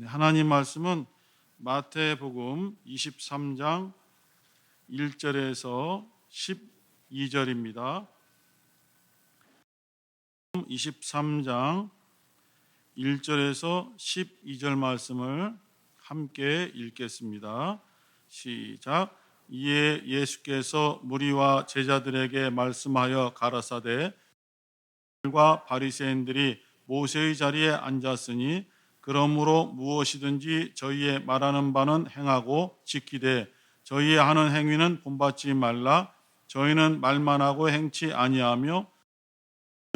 하나님 말씀은 마태복음 23장 1절에서 12절입니다. 23장 1절에서 12절 말씀을 함께 읽겠습니다. 시작. 이에 예수께서 무리와 제자들에게 말씀하여 가라사대, 과 바리새인들이 모세의 자리에 앉았으니 그러므로 무엇이든지 저희의 말하는 바는 행하고 지키되 저희의 하는 행위는 본받지 말라. 저희는 말만 하고 행치 아니하며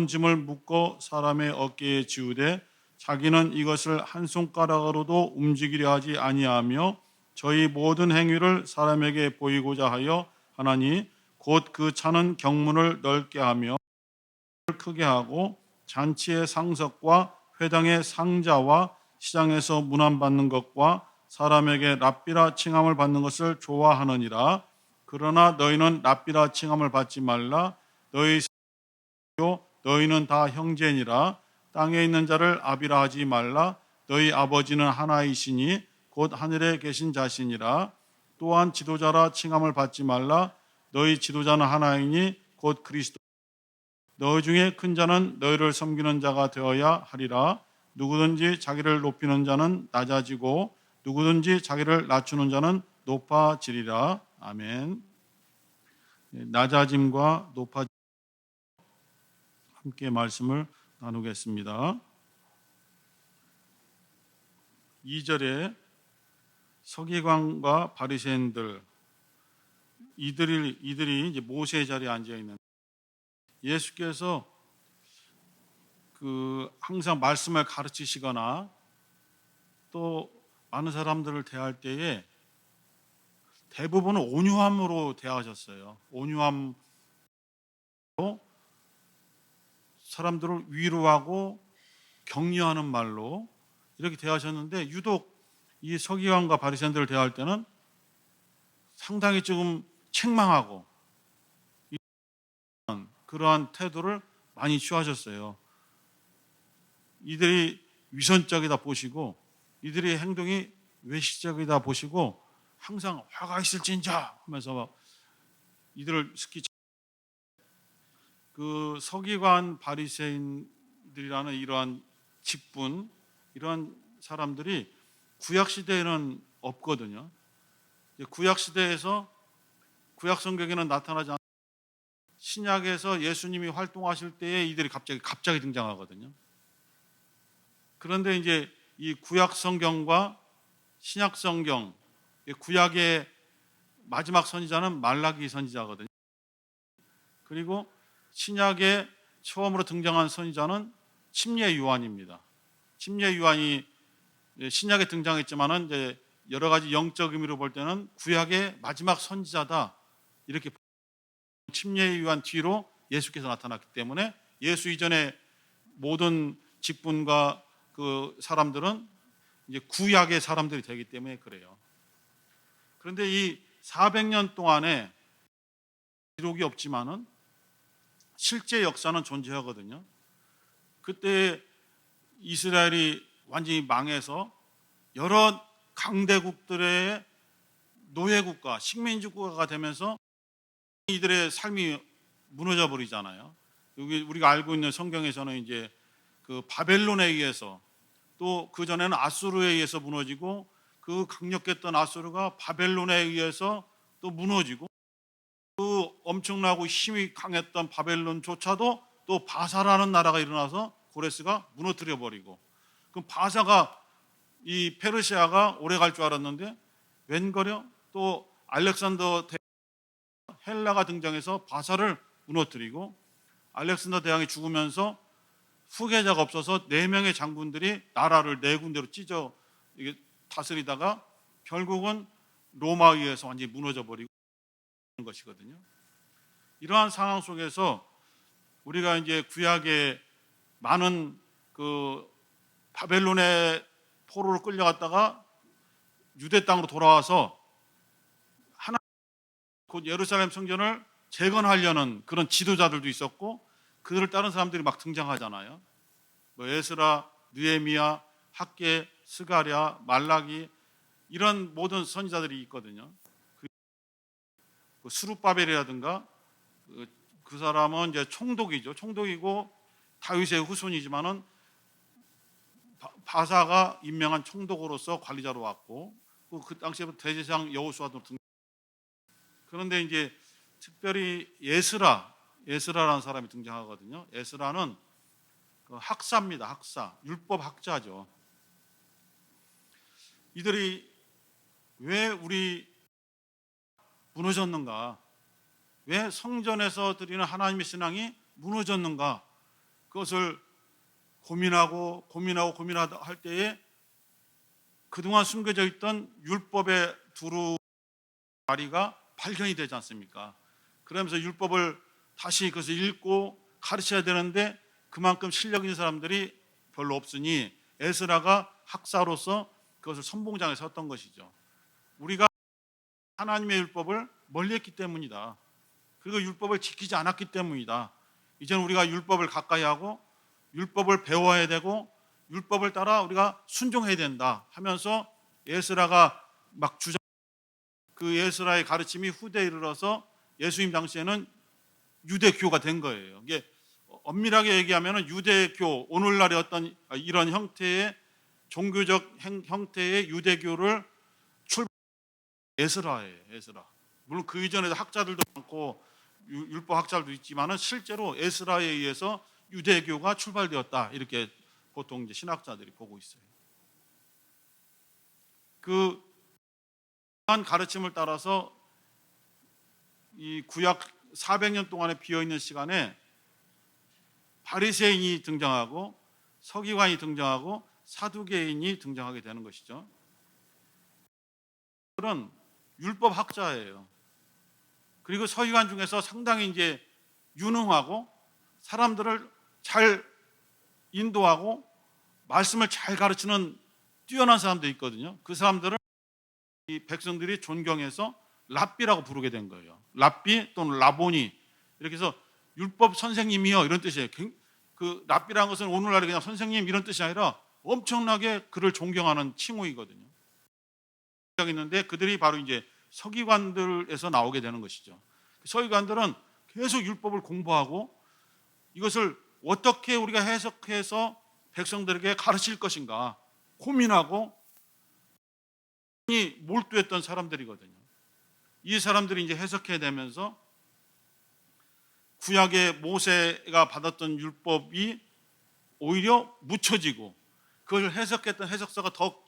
짐을 묶어 사람의 어깨에 지우되 자기는 이것을 한 손가락으로도 움직이려 하지 아니하며 저희 모든 행위를 사람에게 보이고자 하여 하나니 곧 그 차는 경문을 넓게 하며 크게 하고 잔치의 상석과 회당의 상자와 시장에서 문안받는 것과 사람에게 랍비라 칭함을 받는 것을 좋아하느니라. 그러나 너희는 랍비라 칭함을 받지 말라. 너희는 다 형제니라. 땅에 있는 자를 아비라 하지 말라. 너희 아버지는 하나이시니 곧 하늘에 계신 자시니라. 또한 지도자라 칭함을 받지 말라. 너희 지도자는 하나이니 곧 그리스도. 너희 중에 큰 자는 너희를 섬기는 자가 되어야 하리라. 누구든지 자기를 높이는 자는 낮아지고 누구든지 자기를 낮추는 자는 높아지리라. 아멘. 낮아짐과 높아짐 함께 말씀을 나누겠습니다. 2절에 서기관과 바리새인들 이들이 이제 모세의 자리에 앉아 있는, 예수께서 항상 말씀을 가르치시거나 또 많은 사람들을 대할 때에 대부분은 온유함으로 대하셨어요. 온유함으로 사람들을 위로하고 격려하는 말로 이렇게 대하셨는데, 유독 이 서기관과 바리새인들을 대할 때는 상당히 조금 책망하고 그러한 태도를 많이 취하셨어요. 이들이 위선적이다 보시고 이들의 행동이 외식적이다 보시고 항상 화가 있을진자 하면서 이들을 스키. 그 서기관 바리새인들이라는 이러한 직분, 이러한 사람들이 구약 시대에는 없거든요. 구약 시대에서 구약 성경에는 나타나지 않는, 신약에서 예수님이 활동하실 때에 이들이 갑자기 등장하거든요. 그런데 이제 이 구약 성경과 신약 성경, 구약의 마지막 선지자는 말라기 선지자거든요. 그리고 신약에 처음으로 등장한 선지자는 침례 요한입니다. 침례 요한이 신약에 등장했지만은 이제 여러 가지 영적 의미로 볼 때는 구약의 마지막 선지자다, 이렇게. 침례 요한 뒤로 예수께서 나타났기 때문에 예수 이전의 모든 직분과 그 사람들은 이제 구약의 사람들이 되기 때문에 그래요. 그런데 이 400년 동안에 기록이 없지만은 실제 역사는 존재하거든요. 그때 이스라엘이 완전히 망해서 여러 강대국들의 노예국가, 식민지국가가 되면서 이들의 삶이 무너져 버리잖아요. 여기 우리가 알고 있는 성경에서는 이제 그 바벨론에 의해서, 또 그 전에는 아수르에 의해서 무너지고, 그 강력했던 아수르가 바벨론에 의해서 또 무너지고, 그 엄청나고 힘이 강했던 바벨론조차도 또 바사라는 나라가 일어나서 고레스가 무너뜨려 버리고, 그럼 바사가, 이 페르시아가 오래 갈 줄 알았는데 웬거려 또 알렉산더 헬라가 등장해서 바사를 무너뜨리고, 알렉산더 대왕이 죽으면서 후계자가 없어서 4명의 장군들이 나라를 4군데로 찢어 다스리다가 결국은 로마에 의해서 완전히 무너져 버리고 것이거든요. 이러한 상황 속에서 우리가 이제 구약의 많은 그 바벨론의 포로로 끌려갔다가 유대 땅으로 돌아와서 곧 예루살렘 성전을 재건하려는 그런 지도자들도 있었고, 그들을 따른 사람들이 막 등장하잖아요. 뭐 에스라, 느헤미야, 학개, 스가랴, 말라기 이런 모든 선지자들이 있거든요. 그 스룹바벨이라든가 그 사람은 이제 총독이죠. 총독이고 다윗의 후손이지만은 바사가 임명한 총독으로서 관리자로 왔고 그 당시에부터 대제사장 여호수아도 등. 그런데 이제 특별히 예스라라는 사람이 등장하거든요. 예스라는 그 학사입니다. 학사, 율법 학자죠. 이들이 왜 우리 무너졌는가? 왜 성전에서 드리는 하나님의 신앙이 무너졌는가? 그것을 고민하다 할 때에 그동안 숨겨져 있던 율법의 두루마리가 발견이 되지 않습니까? 그러면서 율법을 다시 그것을 읽고 가르쳐야 되는데 그만큼 실력 있는 사람들이 별로 없으니 에스라가 학사로서 그것을 선봉장에 섰던 것이죠. 우리가 하나님의 율법을 멀리했기 때문이다. 그리고 율법을 지키지 않았기 때문이다. 이제는 우리가 율법을 가까이 하고 율법을 배워야 되고 율법을 따라 우리가 순종해야 된다 하면서 에스라가 막 그 에스라의 가르침이 후대에 이르러서 예수님 당시에는 유대교가 된 거예요. 이게 엄밀하게 얘기하면 유대교, 오늘날의 어떤 이런 형태의 종교적 형태의 유대교를 에스라예요. 에스라. 물론 그 이전에도 학자들도 많고 율법 학자들도 있지만은 실제로 에스라에 의해서 유대교가 출발되었다. 이렇게 보통 이제 신학자들이 보고 있어요. 그 가르침을 따라서 이 구약 400년 동안에 비어 있는 시간에 바리새인이 등장하고 서기관이 등장하고 사두개인이 등장하게 되는 것이죠. 그들은 율법 학자예요. 그리고 서기관 중에서 상당히 이제 유능하고 사람들을 잘 인도하고 말씀을 잘 가르치는 뛰어난 사람도 있거든요. 그 사람들을 이 백성들이 존경해서 랍비라고 부르게 된 거예요. 랍비 또는 라보니 이렇게 해서 율법 선생님이요 이런 뜻이에요. 그 랍비라는 것은 오늘날에 그냥 선생님 이런 뜻이 아니라 엄청나게 그를 존경하는 칭호이거든요. 있는데 그들이 바로 이제 서기관들에서 나오게 되는 것이죠. 서기관들은 계속 율법을 공부하고 이것을 어떻게 우리가 해석해서 백성들에게 가르칠 것인가 고민하고 몰두했던 사람들이거든요. 이 사람들이 이제 해석해야 되면서 구약의 모세가 받았던 율법이 오히려 묻혀지고 그걸 해석했던 해석서가 더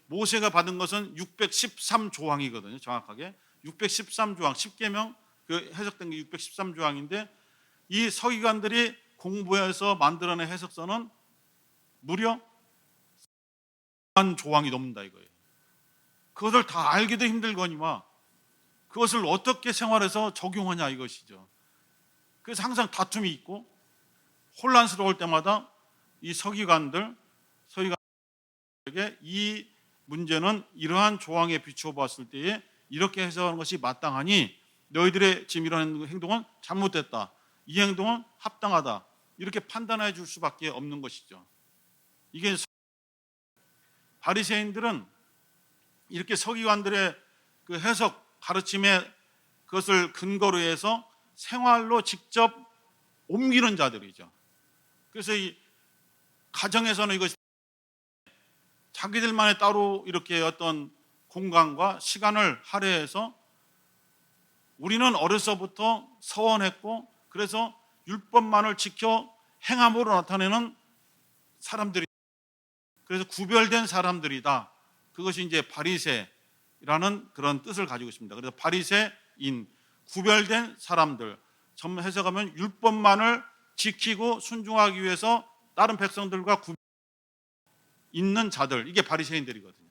모세가 받은 것은 613조항이거든요. 정확하게 613조항 10계명 그 해석된 게 613조항인데 이 서기관들이 공부해서 만들어낸 해석서는 무려 1만 조항이 넘는다 이거예요. 그것을 다 알기도 힘들거니와 그것을 어떻게 생활해서 적용하냐 이것이죠. 그래서 항상 다툼이 있고 혼란스러울 때마다 이 서기관들에게 이 문제는 이러한 조항에 비추어 봤을 때에 이렇게 해석하는 것이 마땅하니 너희들의 지금 이런 행동은 잘못됐다. 이 행동은 합당하다. 이렇게 판단해 줄 수밖에 없는 것이죠. 이게 바리새인들은 이렇게 서기관들의 그 해석 가르침에 그것을 근거로 해서 생활로 직접 옮기는 자들이죠. 그래서 이 가정에서는 이것이 자기들만의 따로 이렇게 어떤 공간과 시간을 할애해서 우리는 어려서부터 서원했고 그래서 율법만을 지켜 행함으로 나타내는 사람들이 그래서 구별된 사람들이다. 그것이 이제 바리새라는 그런 뜻을 가지고 있습니다. 그래서 바리새인 구별된 사람들 전문 해석하면 율법만을 지키고 순종하기 위해서 다른 백성들과 있는 자들 이게 바리새인들이거든요.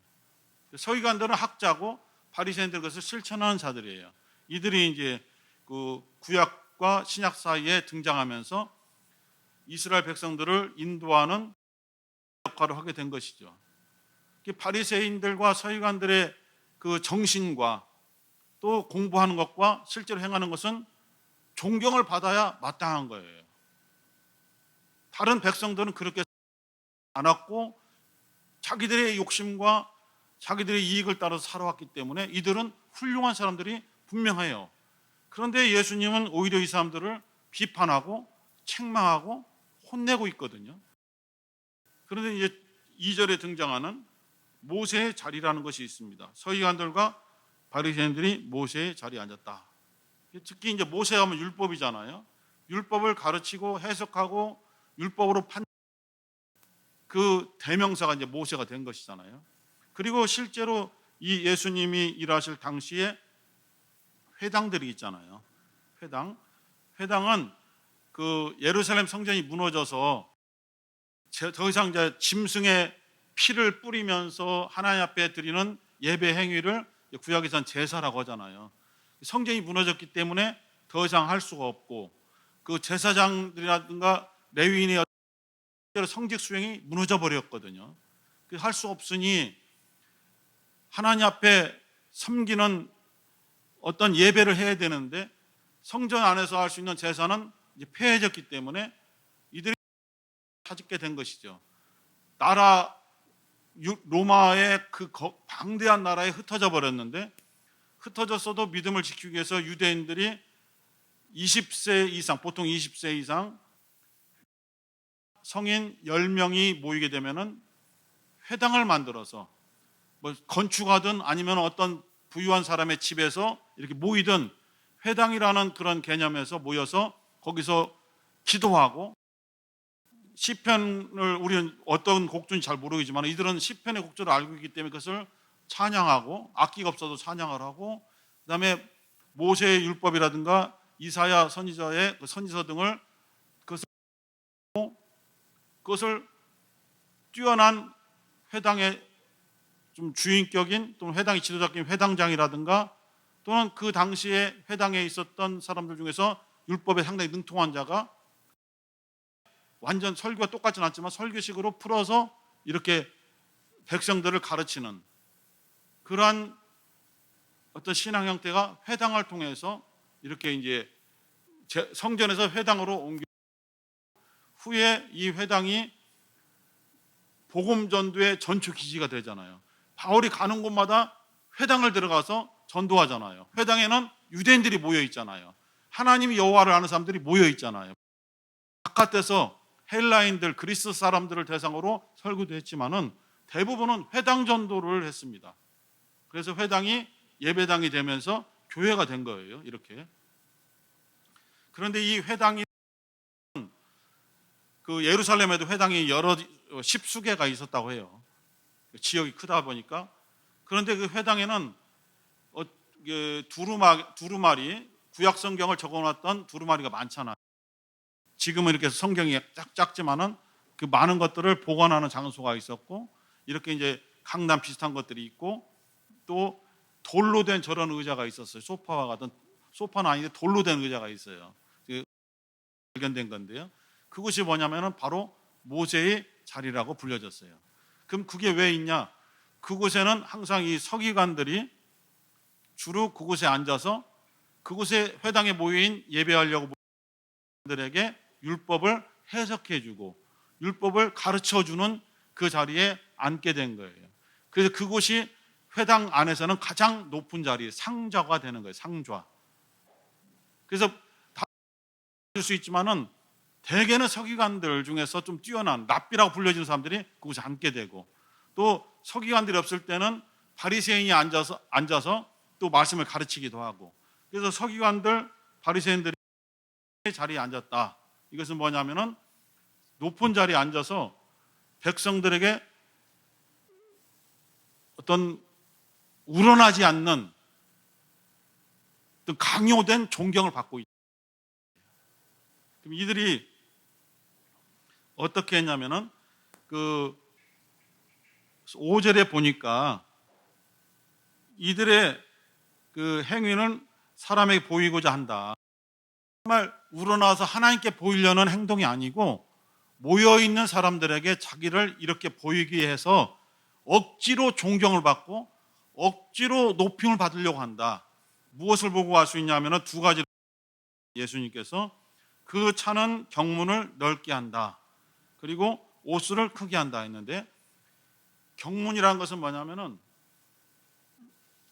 서기관들은 학자고 바리새인들 것을 실천하는 자들이에요. 이들이 이제 그 구약과 신약 사이에 등장하면서 이스라엘 백성들을 인도하는 역할을 하게 된 것이죠. 바리새인들과 서기관들의 그 정신과 또 공부하는 것과 실제로 행하는 것은 존경을 받아야 마땅한 거예요. 다른 백성들은 그렇게 않았고 자기들의 욕심과 자기들의 이익을 따라서 살아왔기 때문에 이들은 훌륭한 사람들이 분명해요. 그런데 예수님은 오히려 이 사람들을 비판하고 책망하고 혼내고 있거든요. 그런데 이제 2절에 등장하는 모세의 자리라는 것이 있습니다. 서기관들과 바리새인들이 모세의 자리에 앉았다. 특히 이제 모세가 하면 율법이잖아요. 율법을 가르치고 해석하고 율법으로 그 대명사가 이제 모세가 된 것이잖아요. 그리고 실제로 이 예수님이 일하실 당시에 회당들이 있잖아요. 회당은 그 예루살렘 성전이 무너져서 더 이상 이제 짐승의 피를 뿌리면서 하나님 앞에 드리는 예배 행위를 구약에서는 제사라고 하잖아요. 성전이 무너졌기 때문에 더 이상 할 수가 없고 그 제사장들이라든가 레위인의 성직 수행이 무너져 버렸거든요. 할 수 없으니 하나님 앞에 섬기는 어떤 예배를 해야 되는데 성전 안에서 할 수 있는 제사는 이제 폐해졌기 때문에 이들이 찾게 된 것이죠. 로마의 그 방대한 나라에 흩어져 버렸는데 흩어졌어도 믿음을 지키기 위해서 유대인들이 20세 이상, 보통 20세 이상 성인 10명이 모이게 되면은 회당을 만들어서 뭐 건축하든 아니면 어떤 부유한 사람의 집에서 이렇게 모이든 회당이라는 그런 개념에서 모여서 거기서 기도하고 시편을 우리는 어떤 곡조인지 잘 모르겠지만 이들은 시편의 곡조를 알고 있기 때문에 그것을 찬양하고 악기가 없어도 찬양을 하고 그다음에 모세의 율법이라든가 이사야 선지자의 선지서 등을 그것을 뛰어난 회당의 좀 주인격인 또는 회당의 지도자격인 회당장이라든가 또는 그 당시에 회당에 있었던 사람들 중에서 율법에 상당히 능통한 자가 완전 설교가 똑같진 않지만 설교식으로 풀어서 이렇게 백성들을 가르치는 그러한 어떤 신앙 형태가 회당을 통해서 이렇게 이제 성전에서 회당으로 옮겨 후에 이 회당이 복음 전도의 전초 기지가 되잖아요. 바울이 가는 곳마다 회당을 들어가서 전도하잖아요. 회당에는 유대인들이 모여 있잖아요. 하나님이 여호와를 아는 사람들이 모여 있잖아요. 바깥에서 헬라인들, 그리스 사람들을 대상으로 설교도 했지만은 대부분은 회당 전도를 했습니다. 그래서 회당이 예배당이 되면서 교회가 된 거예요. 이렇게. 그런데 이 회당이 그 예루살렘에도 회당이 여러 10수개가 있었다고 해요. 지역이 크다 보니까. 그런데 그 회당에는 두루마리 구약 성경을 적어놨던 두루마리가 많잖아요. 지금은 이렇게 성경이 작지만은 그 많은 것들을 보관하는 장소가 있었고 이렇게 이제 강단 비슷한 것들이 있고 또 돌로 된 저런 의자가 있었어요. 소파와 같은 소파는 아닌데 돌로 된 의자가 있어요. 발견된 건데요. 그것이 뭐냐면은 바로 모세의 자리라고 불려졌어요. 그럼 그게 왜 있냐? 그곳에는 항상 이 서기관들이 주로 그곳에 앉아서 그곳에 회당에 모인 예배하려고 들에게 율법을 해석해주고 율법을 가르쳐주는 그 자리에 앉게 된 거예요. 그래서 그곳이 회당 안에서는 가장 높은 자리, 상좌가 되는 거예요. 상좌. 그래서 다 줄 수 있지만은 대개는 서기관들 중에서 좀 뛰어난 랍비라고 불려지는 사람들이 그곳에 앉게 되고 또 서기관들이 없을 때는 바리새인이 앉아서 또 말씀을 가르치기도 하고 그래서 서기관들, 바리새인들이 자리에 앉았다. 이것은 뭐냐면은 높은 자리에 앉아서 백성들에게 어떤 우러나지 않는 어떤 강요된 존경을 받고 있다. 그럼 이들이 어떻게 했냐면은 그 5절에 보니까 이들의 그 행위는 사람에게 보이고자 한다. 정말 우러나와서 하나님께 보이려는 행동이 아니고 모여있는 사람들에게 자기를 이렇게 보이게 해서 억지로 존경을 받고 억지로 높임을 받으려고 한다. 무엇을 보고 알 수 있냐면 두 가지. 예수님께서 그 차는 경문을 넓게 한다. 그리고 옷수를 크게 한다 했는데, 경문이라는 것은 뭐냐면은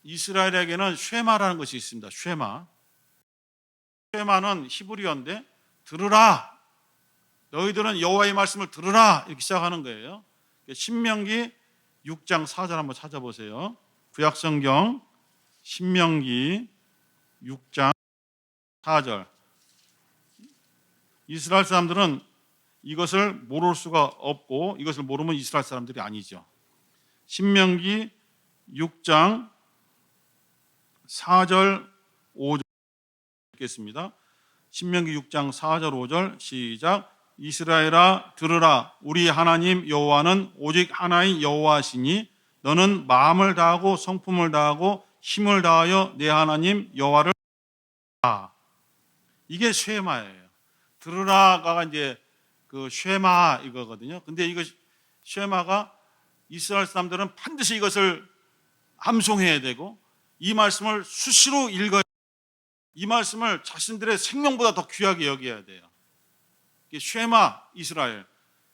이스라엘에게는 쉐마라는 것이 있습니다. 쉐마는 히브리어인데 들으라, 너희들은 여호와의 말씀을 들으라, 이렇게 시작하는 거예요. 신명기 6장 4절 한번 찾아보세요. 구약성경 신명기 6장 4절. 이스라엘 사람들은 이것을 모를 수가 없고, 이것을 모르면 이스라엘 사람들이 아니죠. 신명기 6장 4절 5절 읽겠습니다. 신명기 6장 4절 5절 시작. 이스라엘아 들으라, 우리 하나님 여호와는 오직 하나인 여호와시니 너는 마음을 다하고 성품을 다하고 힘을 다하여 내 하나님 여호와를 들으라. 이게 쉐마예요. 들으라가 이제 그 쉐마 이거거든요. 근데 이거 쉐마가 이스라엘 사람들은 반드시 이것을 암송해야 되고, 이 말씀을 수시로 읽어야, 이 말씀을 자신들의 생명보다 더 귀하게 여겨야 돼요. 이게 쉐마 이스라엘.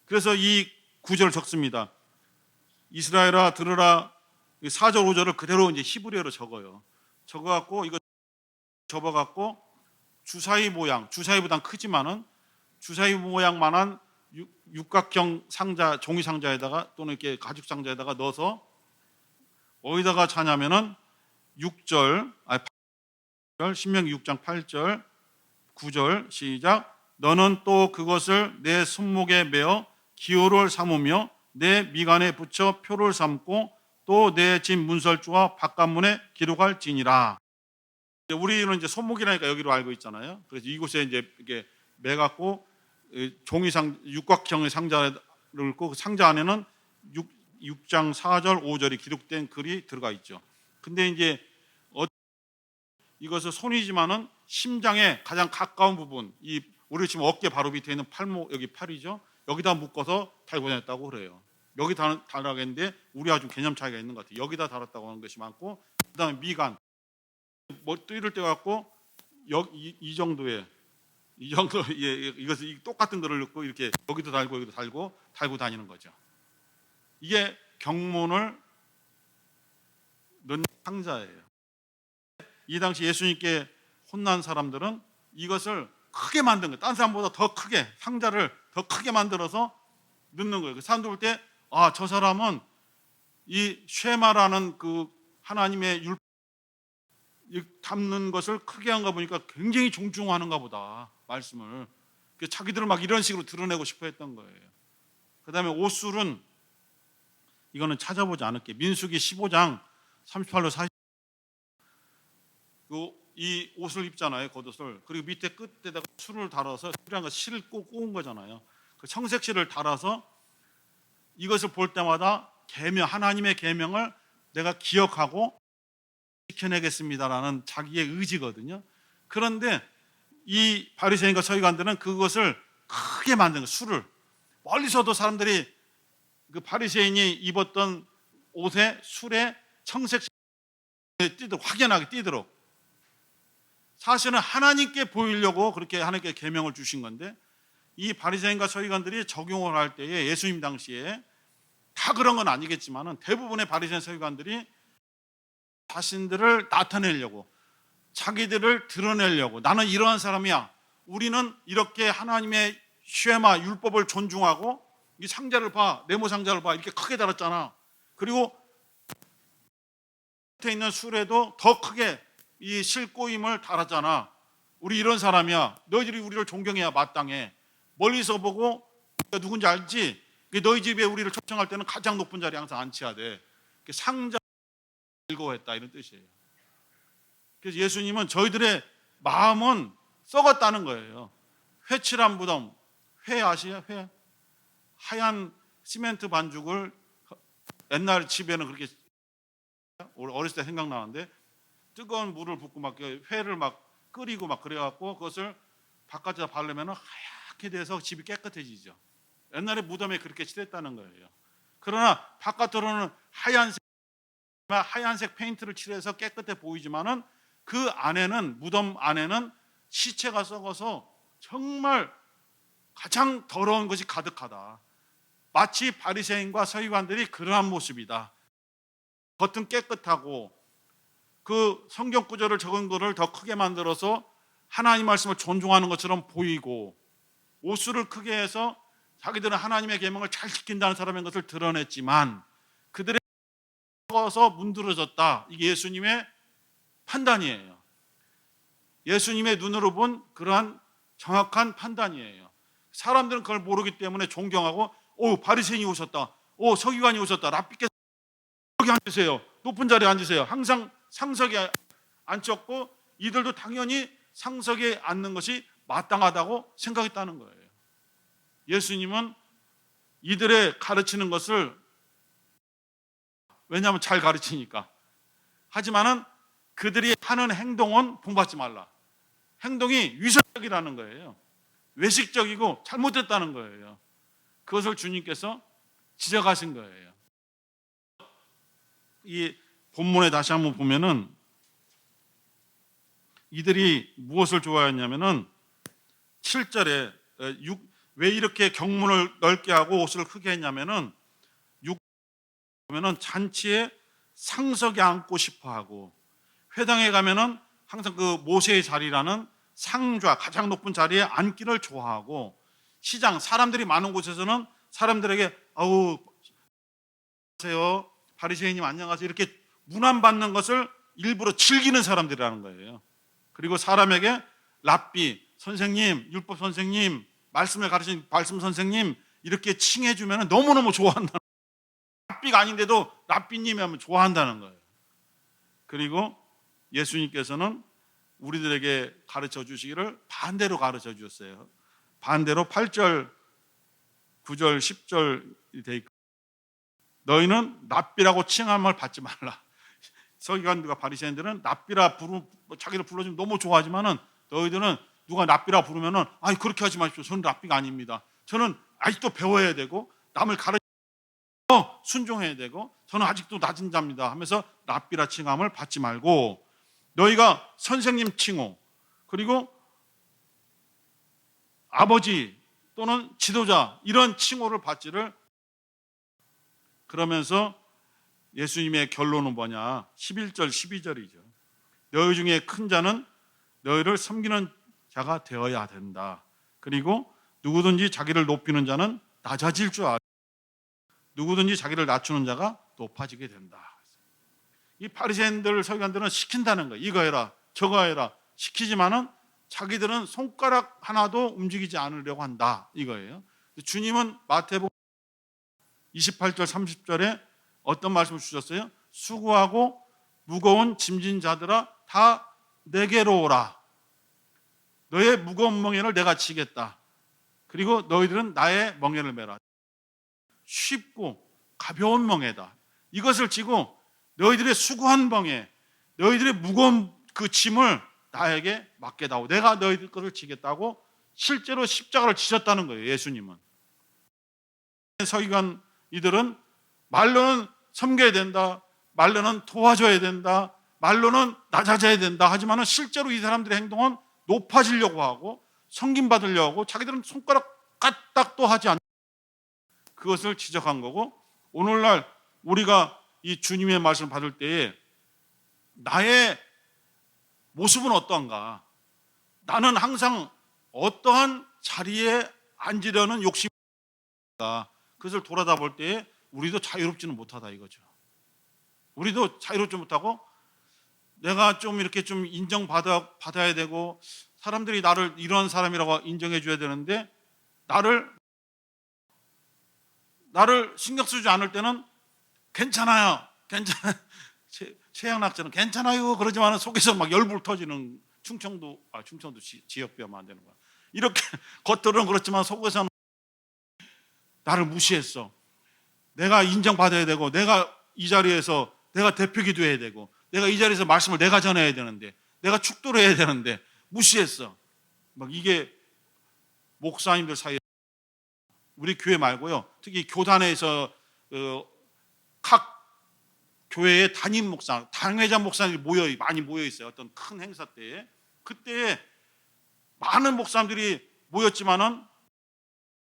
그래서 이 구절을 적습니다. 이스라엘아 들으라. 4절 5절을 그대로 이제 히브리어로 적어요. 적어갖고 이거 접어갖고 주사위 모양, 주사위보단 크지만은 주사위 모양만한 육각형 상자, 종이 상자에다가 또는 이렇게 가죽 상자에다가 넣어서 어디다가 차냐면은 6절, 신명기 6장 8절 9절 시작. 너는 또 그것을 내 손목에 메어 기호를 삼으며 내 미간에 붙여 표를 삼고 또 내 집 문설주와 바깥문에 기록할지니라. 우리는 이제 손목이라니까 여기로 알고 있잖아요. 그래서 이곳에 이제 이렇게 매갖고 육각형의 상자를 넣고 그 상자 안에는 6장 4절 5절이 기록된 글이 들어가 있죠. 근데 이제 이것은 손이지만은 심장에 가장 가까운 부분, 이 우리 지금 어깨 바로 밑에 있는 팔목, 여기 팔이죠. 여기다 묶어서 달고 다녔다고 그래요. 여기 달았는데 우리와 좀 개념 차이가 있는 것 같아요. 여기다 달았다고 하는 것이 많고, 그다음에 미간, 뭐 또 이럴 때 갖고 이 정도의 이것을 똑같은 거를 넣고 이렇게 여기도 달고 다니는 거죠. 이게 경문을 넣는 상자예요. 이 당시 예수님께 혼난 사람들은 이것을 크게 만든 거예요. 딴 사람보다 더 크게, 상자를 더 크게 만들어서 넣는 거예요. 그 사람들 볼 때, 아, 저 사람은 이 쉐마라는 그 하나님의 율법 담는 것을 크게 한가 보니까 굉장히 존중하는가 보다, 말씀을. 자기들을 막 이런 식으로 드러내고 싶어 했던 거예요. 그 다음에 옷술은, 이거는 찾아보지 않을게. 민수기 15장 38로 40. 이 옷을 입잖아요, 겉옷을. 그리고 밑에 끝에다가 술을 달아서, 술이란 거 실을 꼬은 거잖아요. 그 청색실을 달아서 이것을 볼 때마다 하나님의 계명을 내가 기억하고 지켜내겠습니다라는 자기의 의지거든요. 그런데 이 바리새인과 서기관들은 그것을 크게 만든 거예요. 술을 멀리서도 사람들이 그 바리새인이 입었던 옷에 술에 청색 확연하게 띄도록, 사실은 하나님께 보이려고 그렇게 하나님께 계명을 주신 건데, 이 바리새인과 서기관들이 적용을 할 때에 예수님 당시에 다 그런 건 아니겠지만은 대부분의 바리새인 서기관들이 자신들을 나타내려고, 자기들을 드러내려고, 나는 이러한 사람이야, 우리는 이렇게 하나님의 쉐마 율법을 존중하고, 이 상자를 봐, 네모 상자를 봐, 이렇게 크게 달았잖아. 그리고 밑에 있는 술에도 더 크게 이 실꼬임을 달았잖아. 우리 이런 사람이야. 너희들이 우리를 존경해야 마땅해. 멀리서 보고 내가 누군지 알지? 너희 집에 우리를 초청할 때는 가장 높은 자리에 항상 앉혀야 돼. 상자 즐거워했다, 이런 뜻이에요. 그래서 예수님은 저희들의 마음은 썩었다는 거예요. 회칠한 무덤, 회 아시죠? 회, 하얀 시멘트 반죽을 옛날 집에는 그렇게, 어렸을 때 생각나는데, 뜨거운 물을 붓고 막 회를 막 끓이고 막 그래갖고 그것을 바깥에다 바르면 하얗게 돼서 집이 깨끗해지죠. 옛날에 무덤에 그렇게 칠했다는 거예요. 그러나 바깥으로는 하얀색 페인트를 칠해서 깨끗해 보이지만은 그 안에는, 무덤 안에는 시체가 썩어서 정말 가장 더러운 것이 가득하다. 마치 바리새인과 서기관들이 그러한 모습이다. 겉은 깨끗하고 그 성경 구절을 적은 것을 더 크게 만들어서 하나님 말씀을 존중하는 것처럼 보이고, 옷수를 크게 해서 자기들은 하나님의 계명을 잘 지킨다는 사람인 것을 드러냈지만 그들의 서 문드러졌다. 이게 예수님의 판단이에요. 예수님의 눈으로 본 그러한 정확한 판단이에요. 사람들은 그걸 모르기 때문에 존경하고, 오, 바리새인이 오셨다, 오, 서기관이 오셨다, 랍비께서 여기 앉으세요, 높은 자리에 앉으세요, 항상 상석에 앉혔고, 이들도 당연히 상석에 앉는 것이 마땅하다고 생각했다는 거예요. 예수님은 이들의 가르치는 것을, 왜냐하면 잘 가르치니까, 하지만은 그들이 하는 행동은 본받지 말라. 행동이 위선적이라는 거예요. 외식적이고 잘못됐다는 거예요. 그것을 주님께서 지적하신 거예요. 이 본문에 다시 한번 보면은 이들이 무엇을 좋아했냐면은 7절에 왜 이렇게 경문을 넓게 하고 옷을 크게 했냐면은, 보면은 잔치에 상석에 앉고 싶어 하고, 회당에 가면은 항상 그 모세의 자리라는 상좌, 가장 높은 자리에 앉기를 좋아하고, 시장, 사람들이 많은 곳에서는 사람들에게 아우 안녕하세요, 바리새인님 안녕하세요, 이렇게 문안받는 것을 일부러 즐기는 사람들이라는 거예요. 그리고 사람에게 랍비, 선생님, 율법 선생님, 말씀을 가르친 말씀 선생님 이렇게 칭해주면 너무너무 좋아한다는 거예요. 랍비가 아닌데도 랍비님이 하면 좋아한다는 거예요. 그리고 예수님께서는 우리들에게 가르쳐 주시기를 반대로 가르쳐 주셨어요. 반대로 8절, 9절, 10절 돼 있고, 너희는 랍비라고 칭함을 받지 말라. 서기관들과 바리새인들은 랍비라 자기를 불러주면 너무 좋아하지만은, 너희들은 누가 랍비라 부르면은 아니 그렇게 하지 마십시오, 저는 랍비가 아닙니다, 저는 아직도 배워야 되고 남을 가르쳐 순종해야 되고 저는 아직도 낮은 자입니다 하면서 랍비라 칭함을 받지 말고, 너희가 선생님 칭호, 그리고 아버지 또는 지도자 이런 칭호를 받지를. 그러면서 예수님의 결론은 뭐냐? 11절 12절이죠. 너희 중에 큰 자는 너희를 섬기는 자가 되어야 된다. 그리고 누구든지 자기를 높이는 자는 낮아질 줄 알아. 누구든지 자기를 낮추는 자가 높아지게 된다. 이 바리새인들, 서기관들은 시킨다는 거예요. 이거 해라, 저거 해라 시키지만은 자기들은 손가락 하나도 움직이지 않으려고 한다, 이거예요. 주님은 마태복음 28절 30절에 어떤 말씀을 주셨어요? 수고하고 무거운 짐진 자들아 다 내게로 오라. 너의 무거운 멍에를 내가 지겠다. 그리고 너희들은 나의 멍에를 메라. 쉽고 가벼운 멍에다. 이것을 지고 너희들의 수고한 멍에, 너희들의 무거운 그 짐을 나에게 맡게다오. 내가 너희들 것을 지겠다고 실제로 십자가를 지셨다는 거예요, 예수님은. 서기관 이들은 말로는 섬겨야 된다, 말로는 도와줘야 된다, 말로는 낮아져야 된다 하지만은 실제로 이 사람들의 행동은 높아지려고 하고 섬김받으려고 하고 자기들은 손가락 까딱도 하지 않는, 그것을 지적한 거고, 오늘날 우리가 이 주님의 말씀을 받을 때에 나의 모습은 어떠한가? 나는 항상 어떠한 자리에 앉으려는 욕심이 있는가? 그것을 돌아다 볼 때에 우리도 자유롭지는 못하다 이거죠. 우리도 자유롭지 못하고, 내가 좀 이렇게 좀 인정받아야 되고 사람들이 나를 이런 사람이라고 인정해 줘야 되는데, 나를 신경 쓰지 않을 때는 괜찮아요, 괜찮아요, 최양락처럼 괜찮아요 그러지만 속에서 막 열불 터지는, 충청도 지역비하면 안 되는 거야. 이렇게 겉으로는 그렇지만 속에서는 나를 무시했어, 내가 인정받아야 되고 내가 이 자리에서 내가 대표 기도해야 되고 내가 이 자리에서 말씀을 내가 전해야 되는데 내가 축도를 해야 되는데 무시했어. 막 이게 목사님들 사이에, 우리 교회 말고요, 특히 교단에서 각 교회의 담임 목사, 당회장 목사님들이 많이 모여 있어요. 어떤 큰 행사 때에, 그때에 많은 목사님들이 모였지만은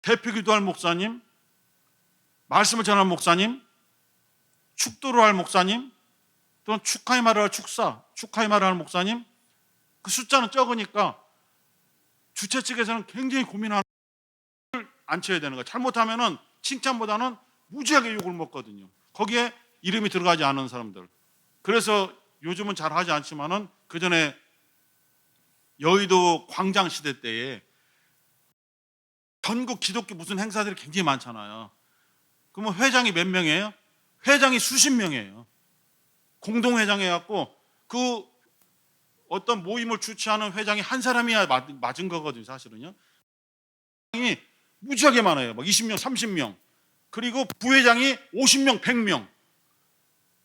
대표 기도할 목사님, 말씀을 전하는 목사님, 축도를 할 목사님, 또는 축하의 말을 할 축사, 축하의 말을 하는 목사님, 그 숫자는 적으니까 주최 측에서는 굉장히 고민하는 안 쳐야 되는 거예요. 잘못하면은 칭찬보다는 무지하게 욕을 먹거든요. 거기에 이름이 들어가지 않은 사람들. 그래서 요즘은 잘 하지 않지만은 그 전에 여의도 광장 시대 때에 전국 기독교 무슨 행사들이 굉장히 많잖아요. 그러면 회장이 몇 명이에요? 회장이 수십 명이에요. 공동회장 해갖고 그 어떤 모임을 주최하는 회장이 한 사람이야 맞은 거거든요, 사실은요. 회장이 무지하게 많아요. 막 20명, 30명. 그리고 부회장이 50명, 100명.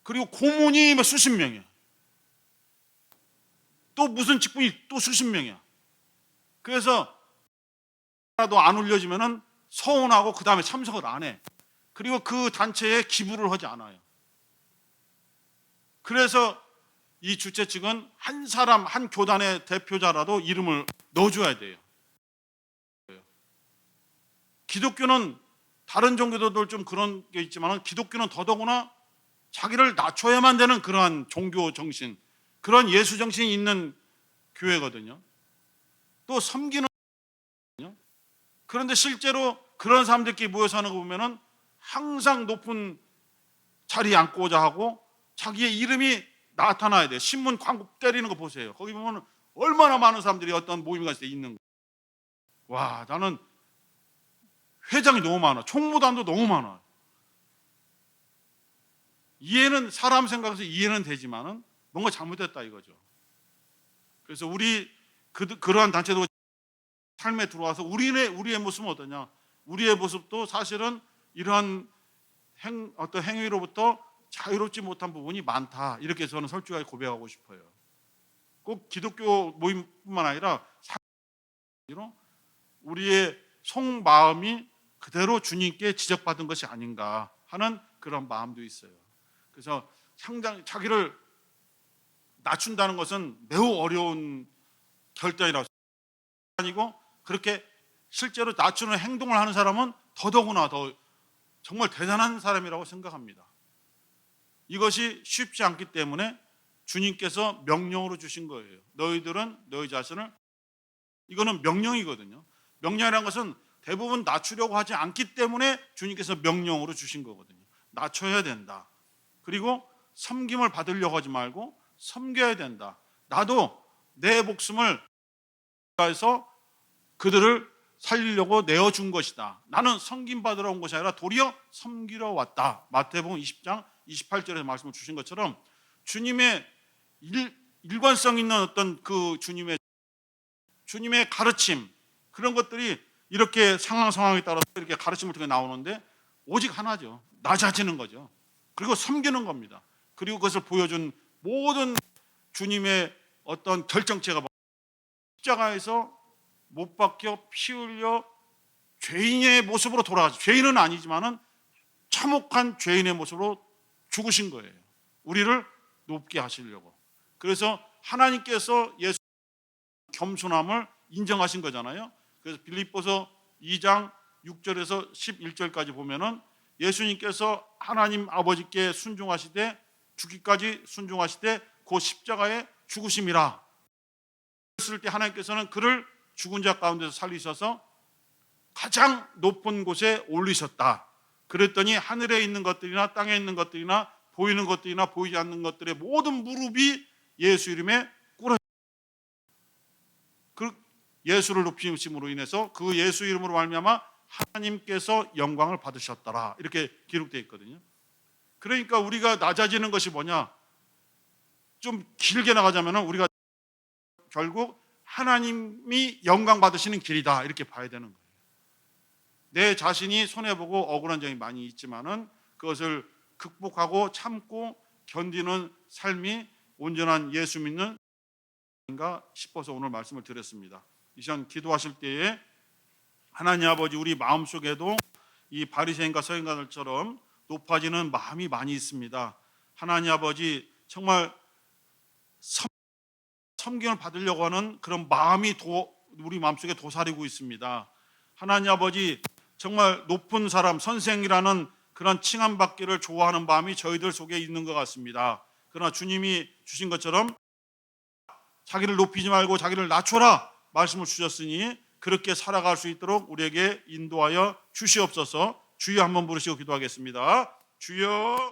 그리고 고문이 막 수십 명이야. 또 무슨 직분이 또 수십 명이야. 그래서 라도 안 올려지면은 서운하고 그 다음에 참석을 안 해. 그리고 그 단체에 기부를 하지 않아요. 그래서 이 주최 측은 한 사람, 한 교단의 대표자라도 이름을 넣어줘야 돼요. 기독교는 다른 종교들도 좀 그런 게 있지만 기독교는 더더구나 자기를 낮춰야만 되는 그러한 종교 정신, 그런 예수 정신이 있는 교회거든요. 또 섬기는. 그런데 실제로 그런 사람들끼리 모여서 하는 거 보면은 항상 높은 자리에 앉고자 하고 자기의 이름이 나타나야 돼요. 신문 광고 때리는 거 보세요. 거기 보면 얼마나 많은 사람들이 어떤 모임에 갔을 때 있는 거예요. 와, 나는 회장이 너무 많아. 총무단도 너무 많아. 이해는 사람 생각에서 이해는 되지만은 뭔가 잘못됐다 이거죠. 그래서 우리 그러한 단체도 삶에 들어와서 우리의 모습은 어떠냐? 우리의 모습도 사실은 이러한 어떤 행위로부터 자유롭지 못한 부분이 많다. 이렇게 저는 솔직하게 고백하고 싶어요. 꼭 기독교 모임뿐만 아니라 우리의 속마음이 그대로 주님께 지적받은 것이 아닌가 하는 그런 마음도 있어요. 그래서 상당히 자기를 낮춘다는 것은 매우 어려운 결단이라고 아니고 그렇게 실제로 낮추는 행동을 하는 사람은 더더구나 더 정말 대단한 사람이라고 생각합니다. 이것이 쉽지 않기 때문에 주님께서 명령으로 주신 거예요. 너희들은 너희 자신을, 이거는 명령이거든요. 명령이라는 것은 대부분 낮추려고 하지 않기 때문에 주님께서 명령으로 주신 거거든요. 낮춰야 된다. 그리고 섬김을 받으려고 하지 말고 섬겨야 된다. 나도 내 목숨을 해서 그들을 살리려고 내어준 것이다. 나는 섬김받으러 온 것이 아니라 도리어 섬기러 왔다. 마태복음 20장 28절에서 말씀을 주신 것처럼 주님의 일관성 있는 어떤 그 주님의 가르침, 그런 것들이 이렇게 상황에 따라서 이렇게 가르침을 통해 나오는데 오직 하나죠. 낮아지는 거죠. 그리고 섬기는 겁니다. 그리고 그것을 보여준 모든 주님의 어떤 결정체가 십자가에서 못 박혀 피 흘려 죄인의 모습으로 돌아가죠. 죄인은 아니지만은 참혹한 죄인의 모습으로 죽으신 거예요. 우리를 높게 하시려고. 그래서 하나님께서 예수 겸손함을 인정하신 거잖아요. 그래서 빌립보서 2장 6절에서 11절까지 보면은 예수님께서 하나님 아버지께 순종하시되 죽기까지 순종하시되 그 십자가에 죽으심이라 했을 때 하나님께서는 그를 죽은 자 가운데서 살리셔서 가장 높은 곳에 올리셨다. 그랬더니 하늘에 있는 것들이나 땅에 있는 것들이나 보이는 것들이나 보이지 않는 것들의 모든 무릎이 예수 이름에 꿇어. 그 예수를 높이심으로 인해서 그 예수 이름으로 말미암아 하나님께서 영광을 받으셨더라. 이렇게 기록되어 있거든요. 그러니까 우리가 낮아지는 것이 뭐냐? 좀 길게 나가자면 우리가 결국 하나님이 영광 받으시는 길이다. 이렇게 봐야 되는 거예요. 내 자신이 손해보고 억울한 점이 많이 있지만은 그것을 극복하고 참고 견디는 삶이 온전한 예수 믿는 인가 싶어서 오늘 말씀을 드렸습니다. 이 시간 기도하실 때에 하나님 아버지, 우리 마음속에도 이 바리새인과 서인가들처럼 높아지는 마음이 많이 있습니다. 하나님 아버지, 정말 섬김을 받으려고 하는 그런 마음이 우리 마음속에 도사리고 있습니다. 하나님 아버지, 정말 높은 사람, 선생이라는 그런 칭함받기를 좋아하는 마음이 저희들 속에 있는 것 같습니다. 그러나 주님이 주신 것처럼 자기를 높이지 말고 자기를 낮춰라 말씀을 주셨으니 그렇게 살아갈 수 있도록 우리에게 인도하여 주시옵소서. 주여 한번 부르시고 기도하겠습니다. 주여.